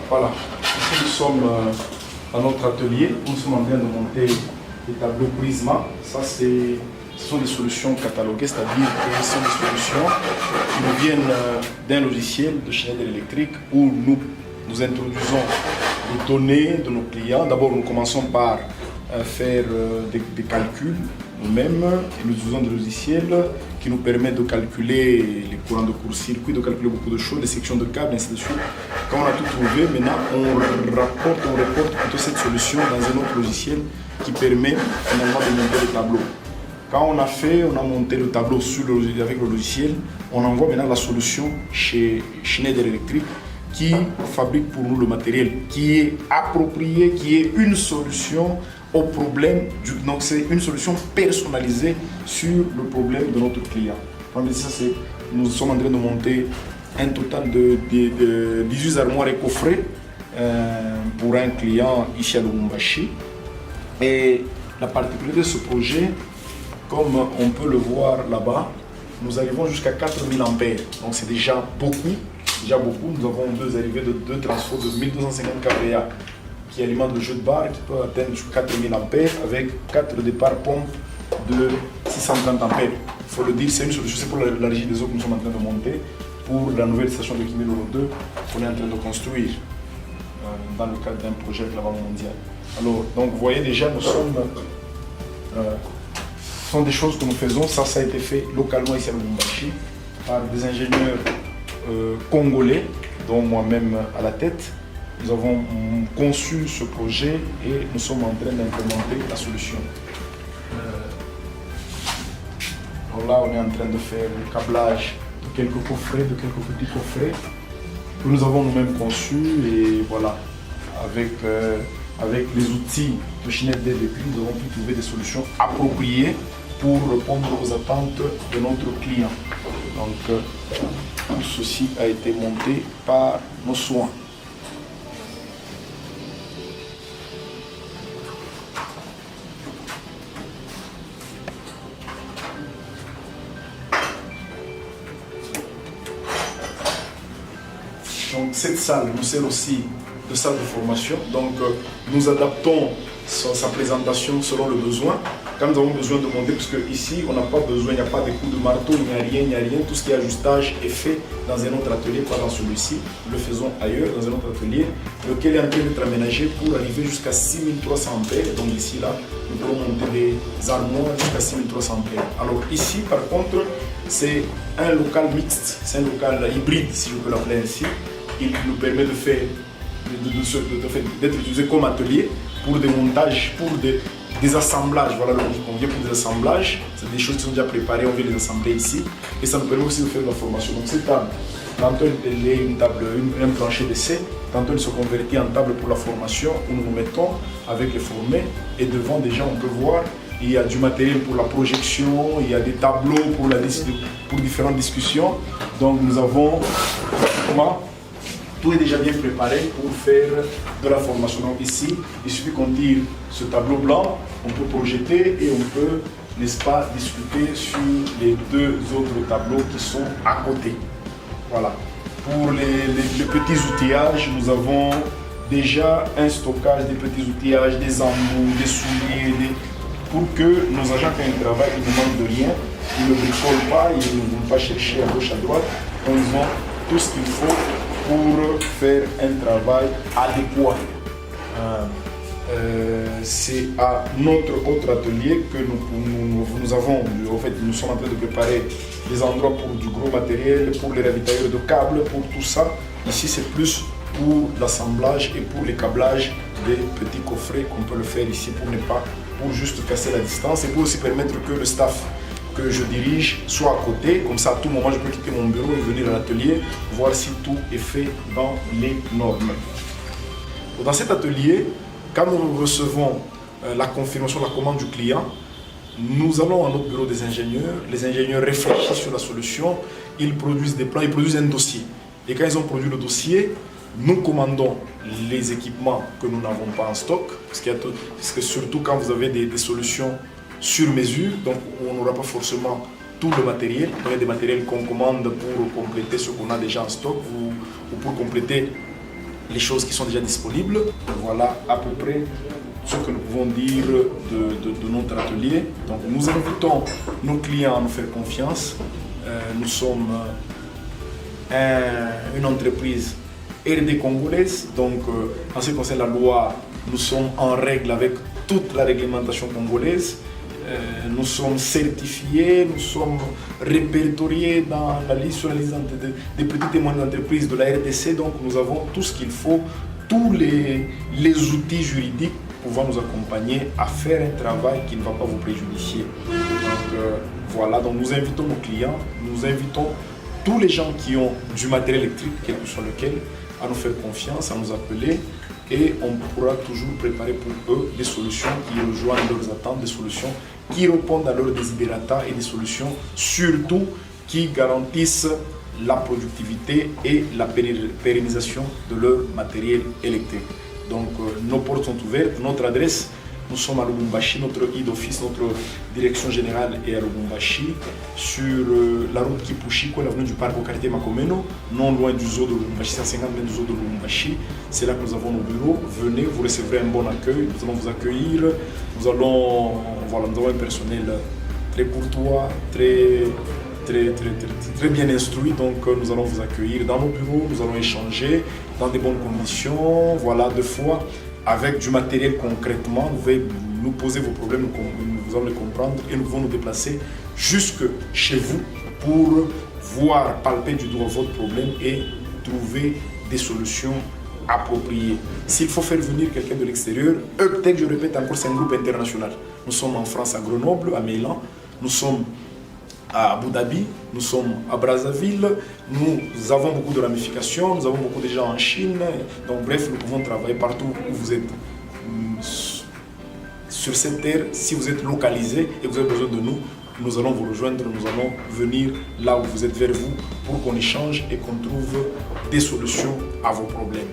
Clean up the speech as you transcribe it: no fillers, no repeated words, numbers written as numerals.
Voilà, ici nous sommes dans notre atelier, nous sommes en train de monter des tableaux Prisma. Ça, ce sont des solutions cataloguées, c'est-à-dire que ce sont des solutions qui nous viennent d'un logiciel de Schneider Electric où nous introduisons les données de nos clients. D'abord, nous commençons par faire des calculs nous-mêmes et nous utilisons des logiciels qui nous permettent de calculer les courants de court-circuit, de calculer beaucoup de choses, les sections de câbles, ainsi de suite. Quand on a tout trouvé, maintenant on reporte plutôt cette solution dans un autre logiciel qui permet finalement de monter le tableau. Quand on a monté le tableau avec le logiciel, on envoie maintenant la solution chez Schneider Electric qui fabrique pour nous le matériel qui est approprié, qui est une solution au problème. Donc c'est une solution personnalisée sur le problème de notre client. Nous sommes en train de monter un total de 18 armoires et coffrets pour un client ici à Lubumbashi. Et la particularité de ce projet, comme on peut le voir là-bas, nous arrivons jusqu'à 4000 ampères. Donc c'est déjà beaucoup. Nous avons deux arrivées de deux transforts de 1250 kVA qui alimentent le jeu de barre qui peut atteindre jusqu'à 4000 ampères avec 4 départs pompes de 630 ampères. Il faut le dire, c'est une solution pour la régie des eaux que nous sommes en train de monter pour la nouvelle station de Kimilolo 2 qu'on est en train de construire dans le cadre d'un projet avec la Banque mondiale. Alors, donc vous voyez déjà, ce sont des choses que nous faisons. Ça a été fait localement ici à Lubumbashi par des ingénieurs congolais, dont moi-même à la tête. Nous avons conçu ce projet et nous sommes en train d'implémenter la solution. Alors là, on est en train de faire le câblage de quelques petits coffrets que nous avons nous-mêmes conçus et voilà, avec les outils de Schneider Electric, nous avons pu trouver des solutions appropriées pour répondre aux attentes de notre client. Donc, tout ceci a été monté par nos soins. Donc, cette salle nous sert aussi de salle de formation. Donc, nous adaptons sa présentation selon le besoin. Quand nous avons besoin de monter, parce qu'ici, on n'a pas besoin, il n'y a pas de coups de marteau, il n'y a rien. Tout ce qui est ajustage est fait dans un autre atelier, pas dans celui-ci. Nous le faisons ailleurs, dans un autre atelier, lequel est en train d'être aménagé pour arriver jusqu'à 6300 ampères. Donc ici, là, nous pouvons monter des armoires jusqu'à 6300 ampères. Alors ici, par contre, c'est un local mixte, c'est un local hybride, si je peux l'appeler ainsi. Il nous permet de faire, d'être utilisé comme atelier pour des montages, pour des assemblages. Voilà, on vient pour des assemblages, c'est des choses qui sont déjà préparées, on vient les assembler ici. Et ça nous permet aussi de faire de la formation. Donc cette table, tantôt elle est une table, un plancher d'essai, tantôt elle se convertit en table pour la formation où nous nous mettons avec les formés. Et devant déjà on peut voir, il y a du matériel pour la projection, il y a des tableaux pour différentes discussions. Donc nous avons tout est déjà bien préparé pour faire de la formation. Donc ici, il suffit qu'on tire ce tableau blanc, on peut projeter et on peut, n'est-ce pas, discuter sur les deux autres tableaux qui sont à côté. Voilà. Pour les petits outillages, nous avons déjà un stockage des petits outillages, des embouts, des souliers, pour que nos agents, quand ils travaillent, ils ne manquent de rien, ils ne bricolent pas, ils ne vont pas chercher à gauche, à droite. Donc ils ont tout ce qu'il faut pour faire un travail adéquat. C'est à notre autre atelier que nous avons, en fait, nous sommes en train de préparer des endroits pour du gros matériel, pour les ravitailleurs de câbles, pour tout ça. Ici, c'est plus pour l'assemblage et pour les câblages des petits coffrets qu'on peut le faire ici pour juste casser la distance et pour aussi permettre que le staff que je dirige soit à côté, comme ça à tout moment je peux quitter mon bureau et venir à l'atelier, voir si tout est fait dans les normes. Dans cet atelier, quand nous recevons la confirmation, la commande du client, nous allons à notre bureau des ingénieurs, les ingénieurs réfléchissent sur la solution, ils produisent des plans, ils produisent un dossier. Et quand ils ont produit le dossier, nous commandons les équipements que nous n'avons pas en stock, parce que surtout quand vous avez des solutions sur mesure, donc on n'aura pas forcément tout le matériel. Il y a des matériels qu'on commande pour compléter ce qu'on a déjà en stock ou pour compléter les choses qui sont déjà disponibles. Voilà à peu près ce que nous pouvons dire de notre atelier. Donc nous invitons nos clients à nous faire confiance. Nous sommes une entreprise R&D congolaise, donc en ce qui concerne la loi, nous sommes en règle avec toute la réglementation congolaise. Nous sommes certifiés, nous sommes répertoriés dans la liste sur la liste des petites et moyennes entreprises de la RDC, donc nous avons tout ce qu'il faut, tous les outils juridiques pouvant nous accompagner à faire un travail qui ne va pas vous préjudicier. Donc voilà, donc nous invitons nos clients, nous invitons tous les gens qui ont du matériel électrique, quel que soit lequel, à nous faire confiance, à nous appeler et on pourra toujours préparer pour eux des solutions qui rejoignent leurs attentes, des solutions qui répondent à leurs desiderata et des solutions surtout qui garantissent la productivité et la pérennisation de leur matériel électrique. Donc nos portes sont ouvertes, notre adresse, nous sommes à Lubumbashi, notre head office, notre direction générale est à Lubumbashi, sur la route Kipushiko, l'avenue du parc au quartier Makomeno, non loin du zoo de Lubumbashi, 150 mètres du zoo de Lubumbashi. C'est là que nous avons nos bureaux. Venez, vous recevrez un bon accueil, nous allons vous accueillir. Nous avons un personnel très courtois, très bien instruit, donc nous allons vous accueillir dans nos bureaux, nous allons échanger dans de bonnes conditions, voilà, 2 fois. Avec du matériel concrètement, vous pouvez nous poser vos problèmes, nous allons les comprendre et nous pouvons nous déplacer jusque chez vous pour voir, palper du doigt votre problème et trouver des solutions appropriées. S'il faut faire venir quelqu'un de l'extérieur, Uptech, je répète encore, c'est un groupe international. Nous sommes en France, à Grenoble, à Milan, nous sommes à Abu Dhabi, nous sommes à Brazzaville, nous avons beaucoup de ramifications, nous avons beaucoup de gens en Chine, donc bref, nous pouvons travailler partout où vous êtes sur cette terre. Si vous êtes localisé et que vous avez besoin de nous, nous allons vous rejoindre, nous allons venir là où vous êtes vers vous pour qu'on échange et qu'on trouve des solutions à vos problèmes.